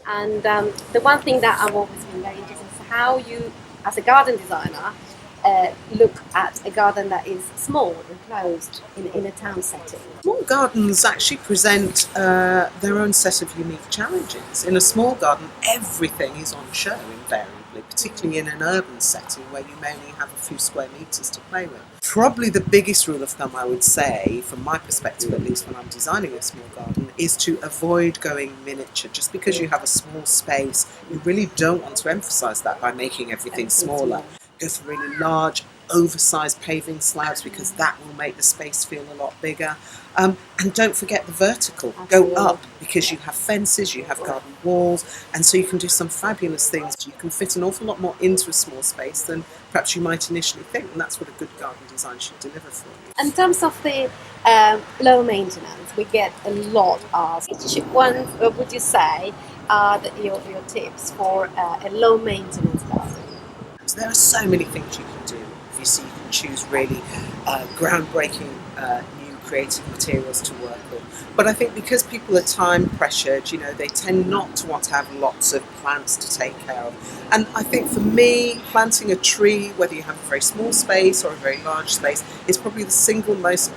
And the one thing that I've always been very interested in is how you, as a garden designer, look at a garden that is small and closed in a town setting. Small gardens actually present their own set of unique challenges. In a small garden, everything is on show invariably, particularly in an urban setting where you may only have a few square metres to play with. Probably the biggest rule of thumb, I would say, from my perspective at least when I'm designing a small garden, is to avoid going miniature. Just because you have a small space, you really don't want to emphasise that by making everything smaller. Go for really large, oversized paving slabs because that will make the space feel a lot bigger. And don't forget the vertical. Go up because you have fences, you have garden walls, and so you can do some fabulous things. You can fit an awful lot more into a small space than perhaps you might initially think, and that's what a good garden design should deliver for you. In terms of the low maintenance, we get a lot of. Which one would you say are your tips for a low maintenance garden? So there are so many things you can do. Obviously, you can choose really groundbreaking new creative materials to work with. But I think because people are time pressured, they tend not to want to have lots of plants to take care of. And I think for me, planting a tree, whether you have a very small space or a very large space, is probably the single most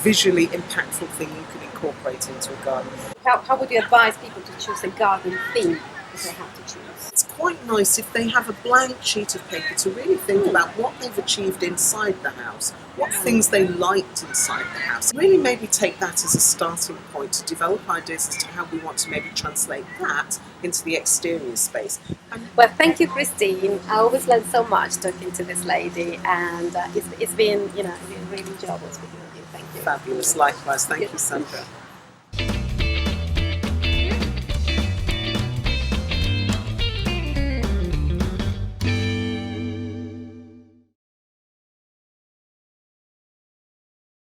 visually impactful thing you can incorporate into a garden. How would you advise people to choose a garden theme if they have to choose? It's quite nice if they have a blank sheet of paper to really think about what they've achieved inside the house, what things they liked inside the house. Really maybe take that as a starting point to develop ideas as to how we want to maybe translate that into the exterior space. Well, thank you, Christine. I always learn so much talking to this lady, and it's been, really enjoyable speaking with you. Thank you. Fabulous. Likewise. Thank you, Sandra.